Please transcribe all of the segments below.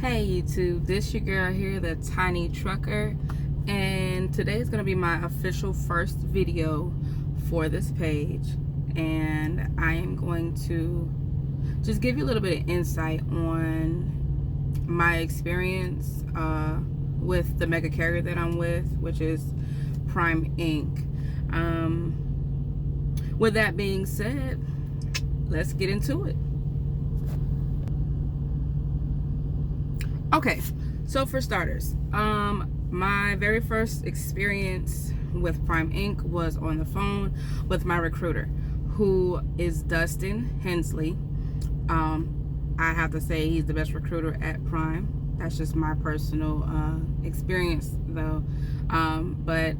Hey YouTube, this your girl here, the Tiny Trucker, and today is going to be my official first video for this page, and I am going to just give you a little bit of insight on my experience with the mega carrier that I'm with, which is Prime Inc. With that being said, let's get into it. Okay, so for starters, my very first experience with Prime Inc. was on the phone with my recruiter, who is Dustin, Hensley. I have to say he's the best recruiter at Prime. That's just my personal experience though. But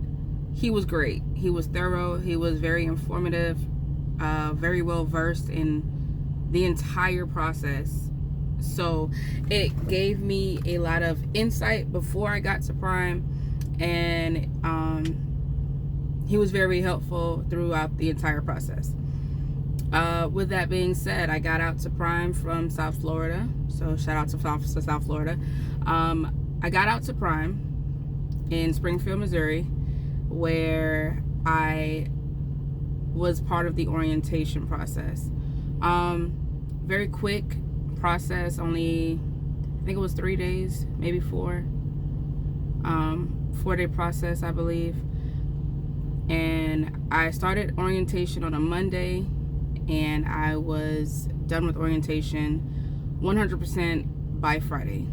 he was great. He was thorough. He was very informative, very well versed in the entire process. So it gave me a lot of insight before I got to Prime, and he was very helpful throughout the entire process. With that being said, I got out to Prime from South Florida, so shout out to South Florida. I got out to Prime in Springfield, Missouri, where I was part of the orientation process. Very quick process, only I think it was 3 days, maybe 4. 4-day process, I believe. And I started orientation on a Monday, and I was done with orientation 100% by Friday.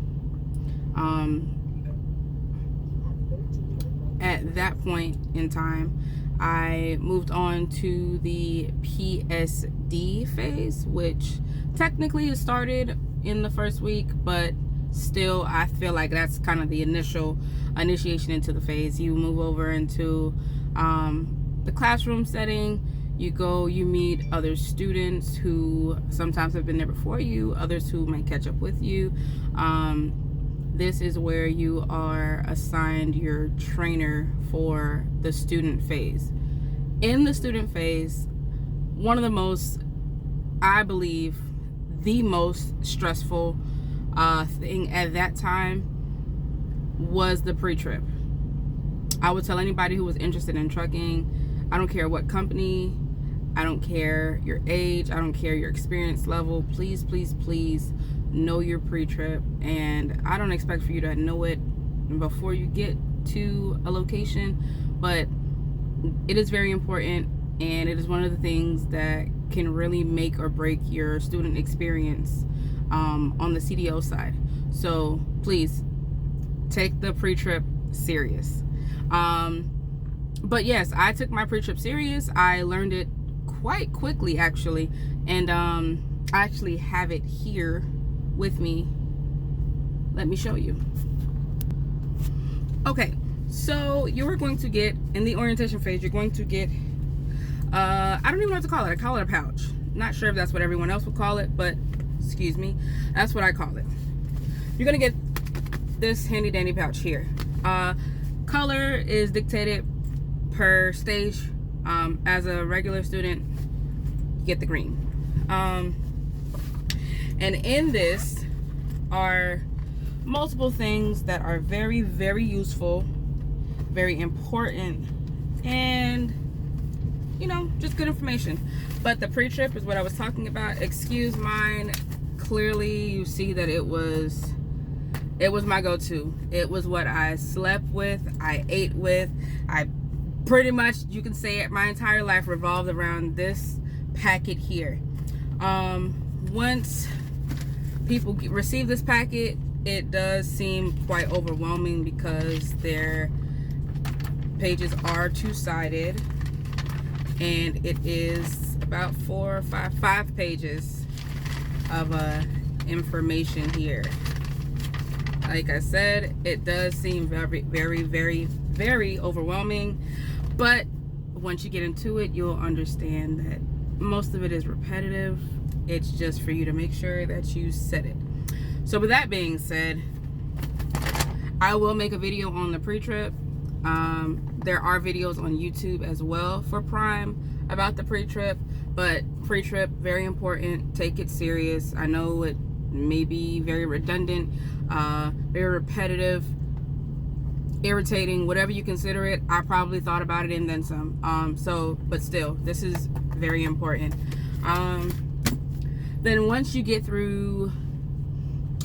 At that point in time, I moved on to the PSD phase, which technically it started in the first week, but still I feel like that's kind of the initial initiation into the phase. You move over into the classroom setting. You meet other students who sometimes have been there before you, others who might catch up with you. This is where you are assigned your trainer for the student phase. In the student phase, one of the most, I believe, the most stressful thing at that time was the pre-trip. I would tell anybody who was interested in trucking, I don't care what company, I don't care your age, I don't care your experience level, please, please, please know your pre-trip. And I don't expect for you to know it before you get to a location, but it is very important, and it is one of the things that can really make or break your student experience on the CDO side. So please take the pre-trip serious. But yes, I took my pre-trip serious. I learned it quite quickly, actually, and I actually have it here with me. Let me show you. Okay, so you are going to get, in the orientation phase, you're going to get I don't even know what to call it. I call it a pouch. Not sure if that's what everyone else would call it, but excuse me, that's what I call it. You're gonna get this handy dandy pouch here. Color is dictated per stage. As a regular student, you get the green. And in this are multiple things that are very, very useful, very important, and you know, just good information. But the pre-trip is what I was talking about. Excuse mine. Clearly you see that it was my go-to. It was what I slept with, I ate with. I pretty much, you can say it, my entire life revolved around this packet here. Once people receive this packet, it does seem quite overwhelming because their pages are two-sided, and it is about 4 or 5 pages of information here. Like I said, it does seem very, very, very, very overwhelming, but once you get into it, you'll understand that most of it is repetitive. It's just for you to make sure that you said it. So with that being said, I will make a video on the pre-trip. There are videos on YouTube as well for Prime about the pre-trip, but pre-trip, very important. Take it serious. I know it may be very redundant, very repetitive, irritating, whatever you consider it. I probably thought about it and then some. But still, this is very important. Then once you get through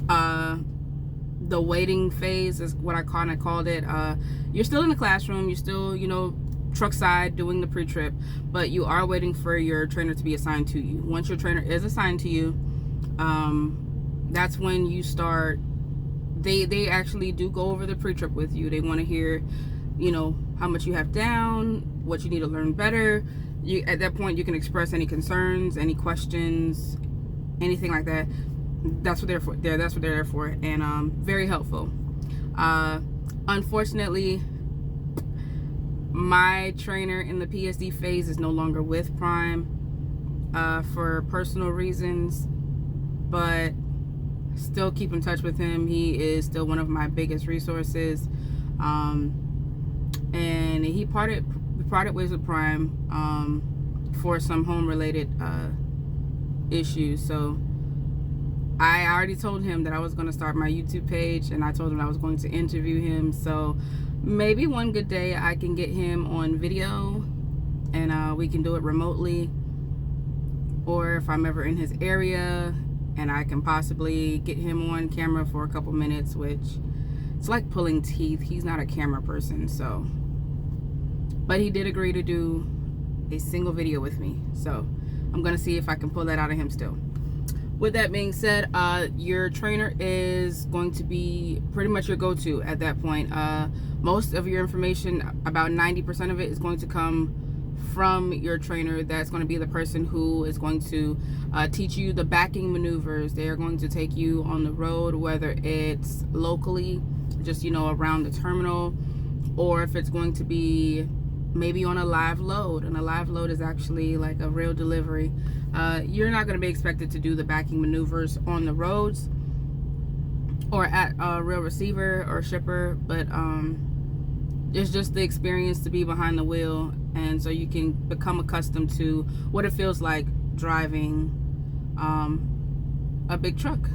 the waiting phase, is what I kind of called it. You're still in the classroom. You're still, truck side doing the pre-trip, but you are waiting for your trainer to be assigned to you. Once your trainer is assigned to you, that's when you start. They actually do go over the pre-trip with you. They want to hear, how much you have down, what you need to learn better. At that point, you can express any concerns, any questions, anything like that. That's what they're for. That's what they're there for, and very helpful. Unfortunately, my trainer in the PSD phase is no longer with Prime for personal reasons, but still keep in touch with him. He is still one of my biggest resources, and we parted ways with Prime for some home related issues. So I already told him that I was going to start my YouTube page, and I told him I was going to interview him. So maybe one good day I can get him on video, and we can do it remotely, or if I'm ever in his area and I can possibly get him on camera for a couple minutes, which it's like pulling teeth. He's not a camera person, so. But he did agree to do a single video with me, so I'm gonna see if I can pull that out of him still. With that being said, your trainer is going to be pretty much your go-to at that point. Most of your information, about 90% of it, is going to come from your trainer. That's going to be the person who is going to teach you the backing maneuvers. They are going to take you on the road, whether it's locally, just around the terminal, or if it's going to be maybe on a live load. And a live load is actually like a real delivery. You're not going to be expected to do the backing maneuvers on the roads or at a real receiver or shipper, but it's just the experience to be behind the wheel, and so you can become accustomed to what it feels like driving a big truck.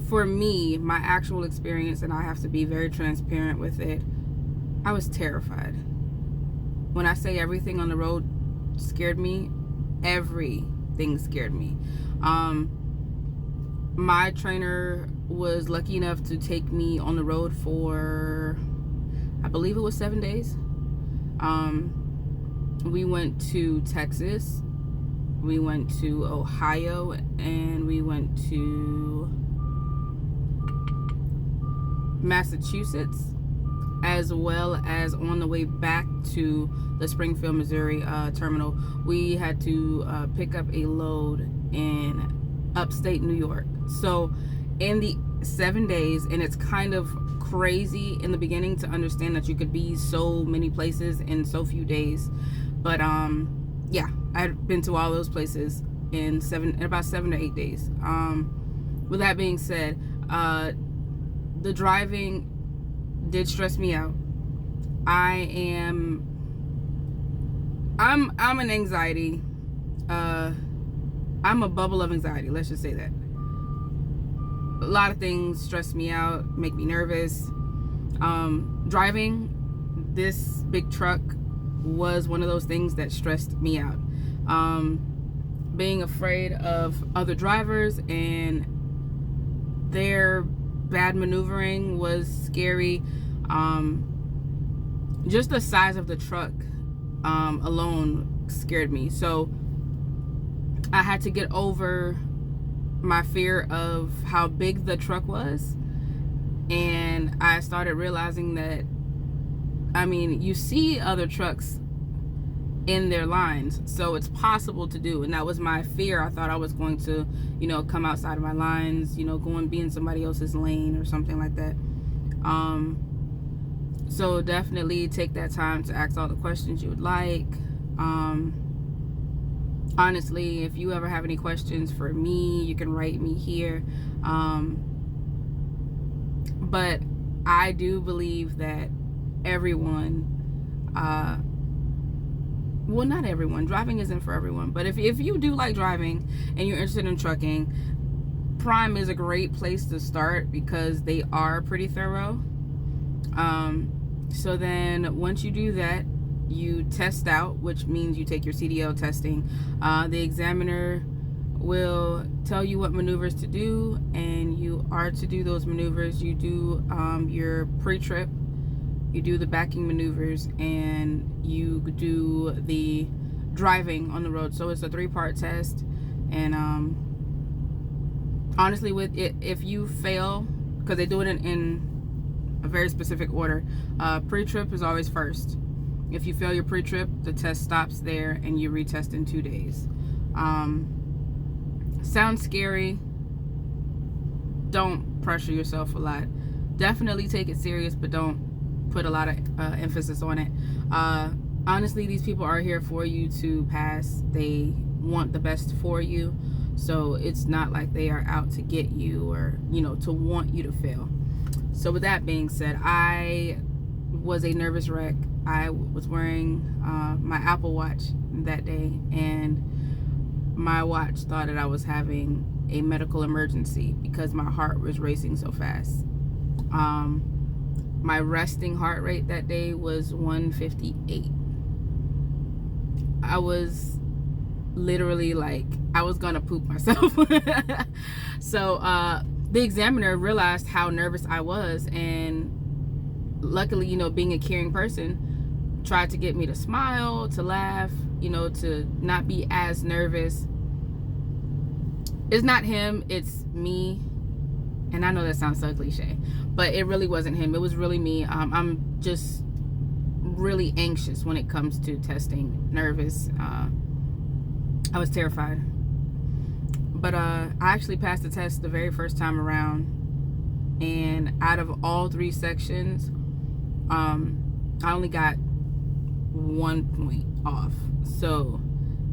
For me, my actual experience, and I have to be very transparent with it, I was terrified. When I say everything on the road scared me, everything scared me. My trainer was lucky enough to take me on the road for, I believe it was 7 days. We went to Texas, we went to Ohio, and we went to Massachusetts, as well as on the way back to the Springfield, Missouri terminal. We had to pick up a load in upstate New York. So in the 7 days, and it's kind of crazy in the beginning to understand that you could be so many places in so few days, but yeah, I've been to all those places in about 7 to 8 days. With that being said, the driving did stress me out. I'm an anxiety. I'm a bubble of anxiety. Let's just say that. A lot of things stress me out, make me nervous. Driving this big truck was one of those things that stressed me out. Being afraid of other drivers and their bad maneuvering was scary. Just the size of the truck alone scared me. So I had to get over my fear of how big the truck was, and I started realizing that, I mean, you see other trucks in their lines, so it's possible to do, and that was my fear. I thought I was going to, come outside of my lines, go and be in somebody else's lane or something like that. So definitely take that time to ask all the questions you would like. Honestly, if you ever have any questions for me, you can write me here. But I do believe that everyone, well, not everyone, driving isn't for everyone, but if you do like driving and you're interested in trucking, Prime is a great place to start because they are pretty thorough. So then once you do that, you test out, which means you take your CDL testing. The examiner will tell you what maneuvers to do, and you are to do those maneuvers. You do your pre-trip, you do the backing maneuvers, and you do the driving on the road. So it's a 3-part test. And honestly, with it, if you fail, because they do it in a very specific order, pre-trip is always first. If you fail your pre-trip, the test stops there and you retest in 2 days. Sounds scary. Don't pressure yourself a lot. Definitely take it serious, but don't put a lot of emphasis on it. Honestly, these people are here for you to pass. They want the best for you. So it's not like they are out to get you or, you know, to want you to fail. So with that being said, I was a nervous wreck. I was wearing my Apple Watch that day, and my watch thought that I was having a medical emergency because my heart was racing so fast. My resting heart rate that day was 158. I was literally like, I was gonna poop myself. So the examiner realized how nervous I was, and luckily, you know, being a caring person, tried to get me to smile, to laugh, you know, to not be as nervous. It's not him, it's me. And I know that sounds so cliche, but it really wasn't him. It was really me. I'm just really anxious when it comes to testing, nervous. I was terrified. But I actually passed the test the very first time around. And out of all 3 sections, I only got 1 point off. So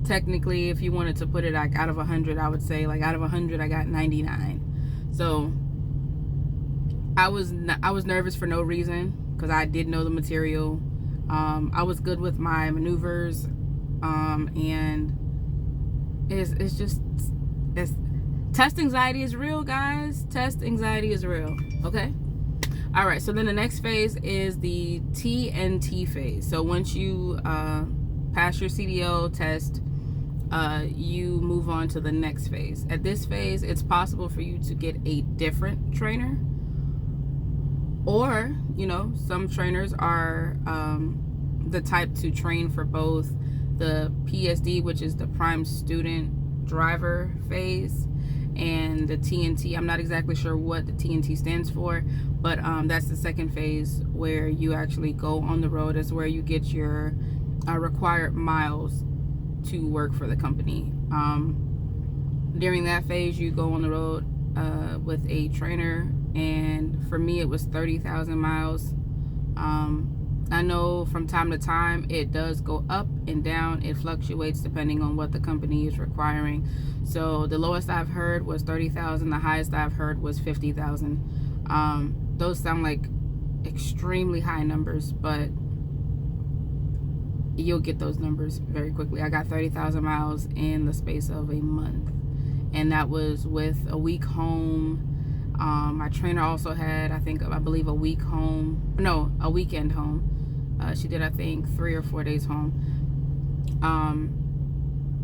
technically, if you wanted to put it like out of 100, I would say like out of 100 I got 99. So I was nervous for no reason, because I did know the material. I was good with my maneuvers, and it's just test anxiety is real, guys. Test anxiety is real. Okay. All right, so then the next phase is the TNT phase. So once you pass your CDL test, you move on to the next phase. At this phase, it's possible for you to get a different trainer, or, you know, some trainers are the type to train for both the PSD, which is the prime student driver phase, and the TNT. I'm not exactly sure what the TNT stands for, but that's the second phase where you actually go on the road. It's where you get your required miles to work for the company. During that phase, you go on the road with a trainer, and for me it was 30,000 miles. I know from time to time it does go up and down. It fluctuates depending on what the company is requiring. So the lowest I've heard was 30,000. The highest I've heard was 50,000. Those sound like extremely high numbers, but you'll get those numbers very quickly. I got 30,000 miles in the space of a month, and that was with a week home. My trainer also had, I believe a weekend home. She did, I think, 3 or 4 days home.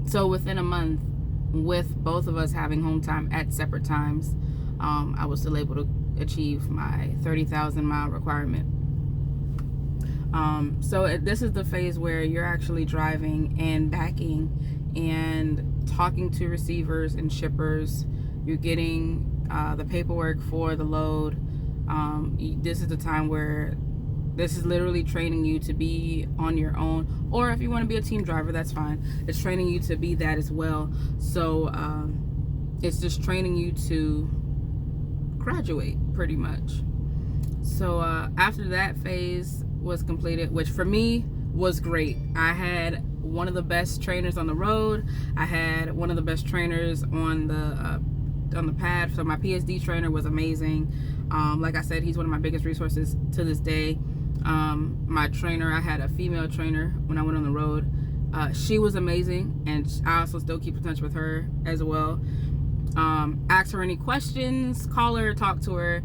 So within a month, with both of us having home time at separate times, I was still able to achieve my 30,000 mile requirement. So this is the phase where you're actually driving and backing and talking to receivers and shippers. You're getting the paperwork for the load. This is the time where this is literally training you to be on your own, or if you want to be a team driver, that's fine. It's training you to be that as well. So it's just training you to graduate, pretty much. So after that phase was completed, which for me was great. I had one of the best trainers on the road. I had one of the best trainers on the pad. So my PSD trainer was amazing. Like I said, he's one of my biggest resources to this day. My trainer, I had a female trainer when I went on the road. She was amazing, and I also still keep in touch with her as well. Ask her any questions, call her, talk to her.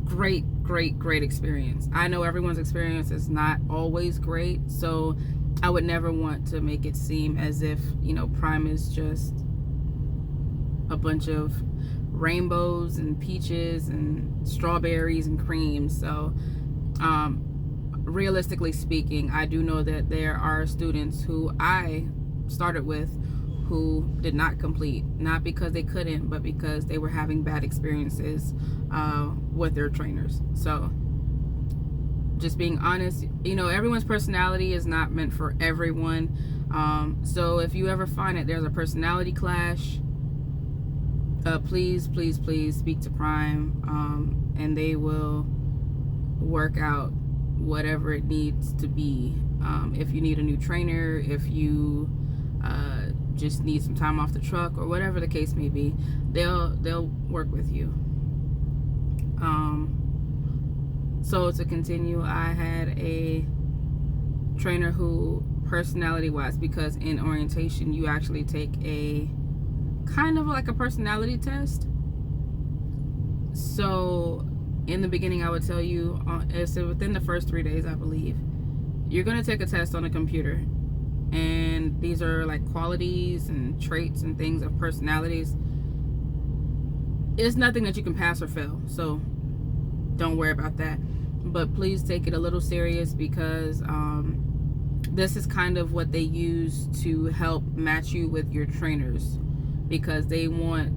Great experience. I know everyone's experience is not always great, so I would never want to make it seem as if, Prime is just a bunch of rainbows and peaches and strawberries and creams. So realistically speaking, I do know that there are students who I started with who did not complete, not because they couldn't, but because they were having bad experiences with their trainers. So just being honest, everyone's personality is not meant for everyone. So if you ever find that there's a personality clash, please speak to Prime, and they will work out whatever it needs to be. If you need a new trainer, if you just need some time off the truck, or whatever the case may be, they'll work with you. So to continue, I had a trainer who, personality wise, because in orientation you actually take a kind of like a personality test. So in the beginning, I would tell you, so within the first 3 days, I believe, you're going to take a test on a computer. And these are like qualities and traits and things of personalities. It's nothing that you can pass or fail, so don't worry about that. But please take it a little serious, because this is kind of what they use to help match you with your trainers, because they want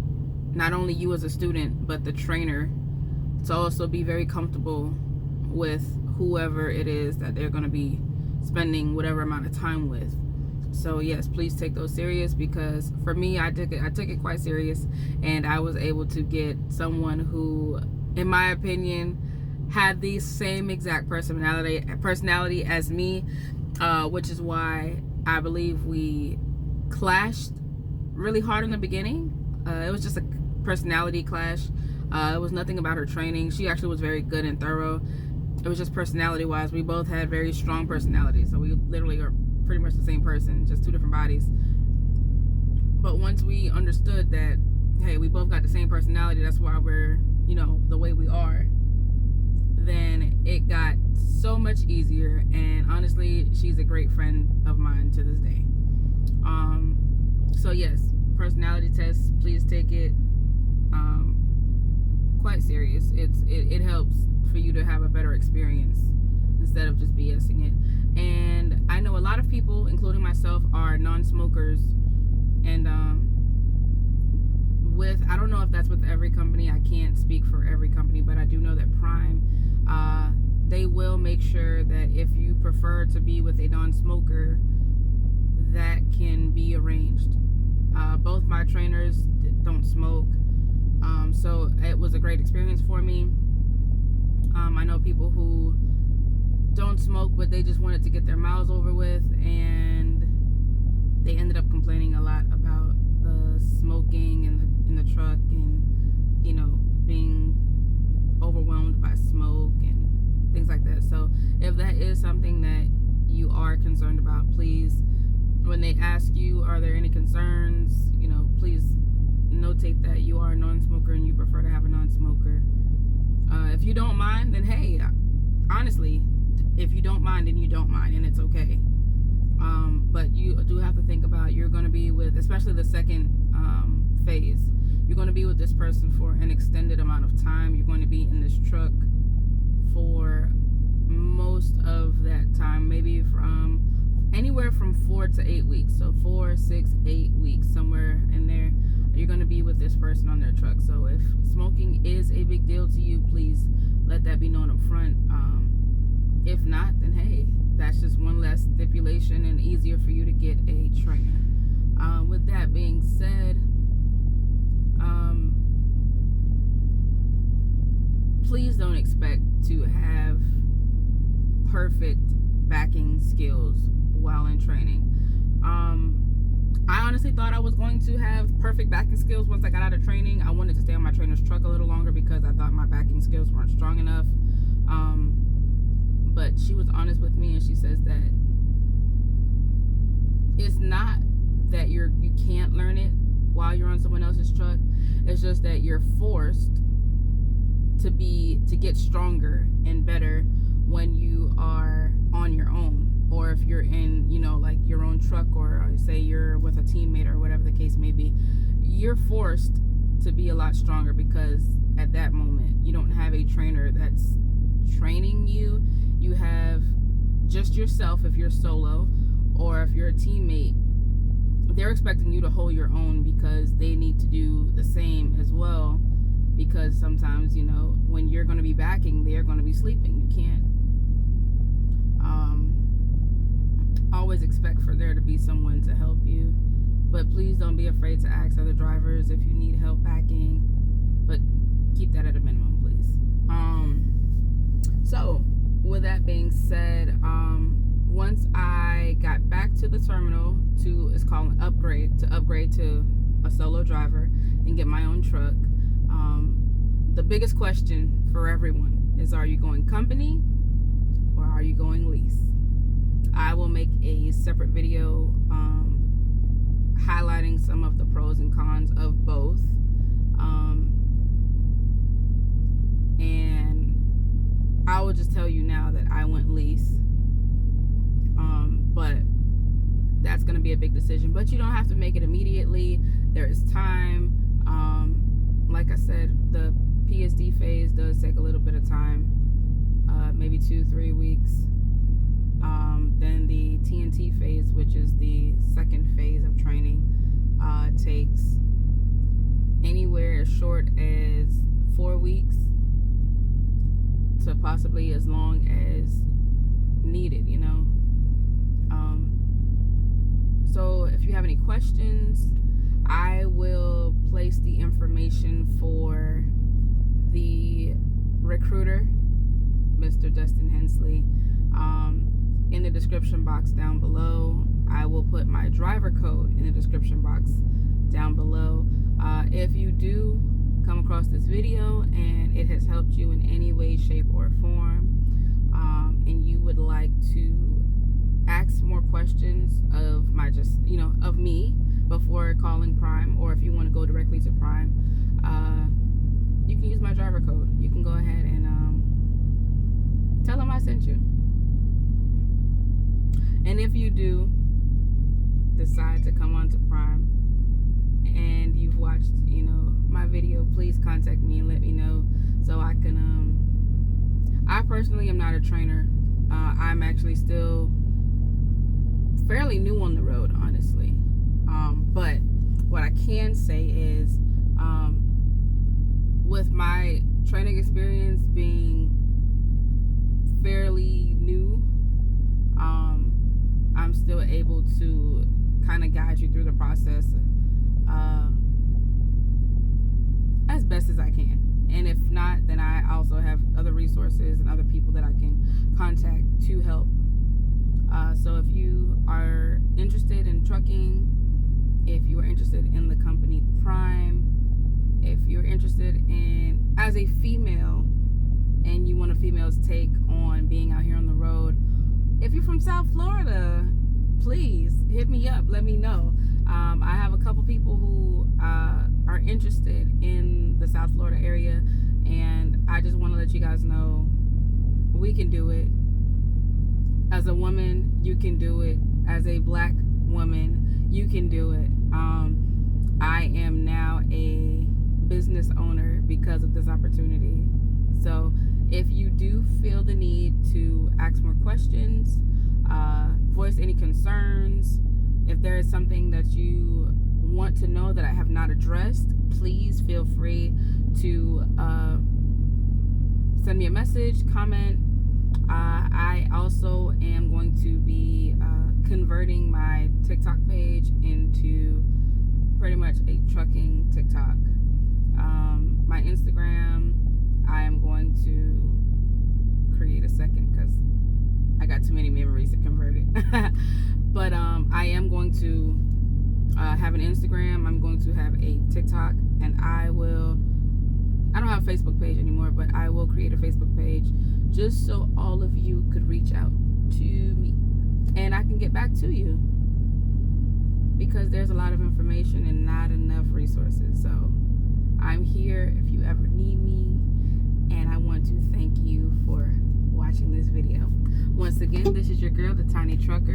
not only you as a student, but the trainer to also be very comfortable with whoever it is that they're going to be spending whatever amount of time with. So yes, please take those serious, because for me, I took it quite serious, and I was able to get someone who, in my opinion, had the same exact personality as me, which is why I believe we clashed really hard in the beginning. It was just a personality clash. It was nothing about her training. She actually was very good and thorough. It was just personality wise, we both had very strong personalities, so we literally are pretty much the same person, just two different bodies. But once we understood that, hey, we both got the same personality, that's why we're, the way we are, then it got so much easier. And honestly, she's a great friend of mine to this day. So yes, personality test, please take it quite serious. It helps for you to have a better experience instead of just BSing it. And I know a lot of people, including myself, are non-smokers, and I don't know if that's with every company. I can't speak for every company, but I do know that Prime, they will make sure that if you prefer to be with a non-smoker, that can be arranged. Both my trainers don't smoke, so it was a great experience for me. I know people who don't smoke, but they just wanted to get their miles over with, and they ended up complaining a lot about the smoking in the truck, and being overwhelmed by smoke and things like that. So if that is something that you are concerned about, please, when they ask you, are there any concerns, please notate that you are a non-smoker and you prefer to have a non-smoker. If you don't mind, then hey, honestly, if you don't mind, then you don't mind, and it's okay. But you do have to think about, you're going to be with, especially the second phase, you're going to be with this person for an extended amount of time. You're going to be in this truck for most of that time, maybe from anywhere from 4 to 8 weeks. So 4, 6, 8 weeks, somewhere in there, you're going to be with this person on their truck. So if smoking is a big deal to you, please let that be known up front. If not, then hey, that's just one less stipulation and easier for you to get a trainer. With that being said, please don't expect to have perfect backing skills while in training. I honestly thought I was going to have perfect backing skills once I got out of training. I wanted to stay on my trainer's truck a little longer because I thought my backing skills weren't strong enough. But she was honest with me, and she says that it's not that you can't learn it. while you're on someone else's truck. It's just that you're forced to get stronger and better when you are on your own, or if you're in, like your own truck, or say you're with a teammate or whatever the case may be. You're forced to be a lot stronger, because at that moment you don't have a trainer that's training you. You have just yourself if you're solo, or if you're a teammate, they're expecting you to hold your own because they need to do the same as well, because sometimes, when you're going to be backing, they're going to be sleeping. You can't always expect for there to be someone to help you. But please don't be afraid to ask other drivers if you need help backing, but keep that at a minimum, please. So with that being said, once I got back to the terminal it's called an upgrade to a solo driver and get my own truck, the biggest question for everyone is, are you going company or are you going lease? I will make a separate video highlighting some of the pros and cons of both, and I will just tell you now that I went lease, but that's going to be a big decision. But you don't have to make it immediately. There is time. Like I said, the PSD phase does take a little bit of time, maybe 2-3 weeks. Then the TNT phase, which is the second phase of training, takes anywhere as short as 4 weeks to possibly as long as needed, So if you have any questions, I will place the information for the recruiter, Mr. Dustin Hensley, in the description box down below. I will put my driver code in the description box down below. If you do come across this video and it has helped you in any way, shape, or form, and you would like to ask more questions of of me before calling Prime, or if you want to go directly to Prime, you can use my driver code. You can go ahead and tell them I sent you. And if you do decide to come on to Prime and you've watched, my video, please contact me and let me know so I can, I personally am not a trainer. I'm actually still fairly new on the road, honestly. But what I can say is, with my training experience being fairly new, I'm still able to kind of guide you through the process as best as I can. And if not, then I also have other resources and other people that I can contact to help. So if you are interested in trucking, if you are interested in the company Prime, if you're interested in, as a female, and you want a female's take on being out here on the road, if you're from South Florida, please hit me up. Let me know. I have a couple people who are interested in the South Florida area, and I just want to let you guys know we can do it. As a woman, you can do it. As a black woman, you can do it. I am now a business owner because of this opportunity. So if you do feel the need to ask more questions, voice any concerns, if there is something that you want to know that I have not addressed, please feel free to send me a message, comment. I also am going to be converting my TikTok page into pretty much a trucking TikTok. My Instagram, I am going to create a second because I got too many memories to convert it. But I am going to have an Instagram. I'm going to have a TikTok, and I don't have a Facebook page anymore, but I will create a Facebook page just so all of you could reach out to me and I can get back to you. because there's a lot of information and not enough resources. So I'm here if you ever need me, and I want to thank you for watching this video. Once again, this is your girl, the Tiny Trucker.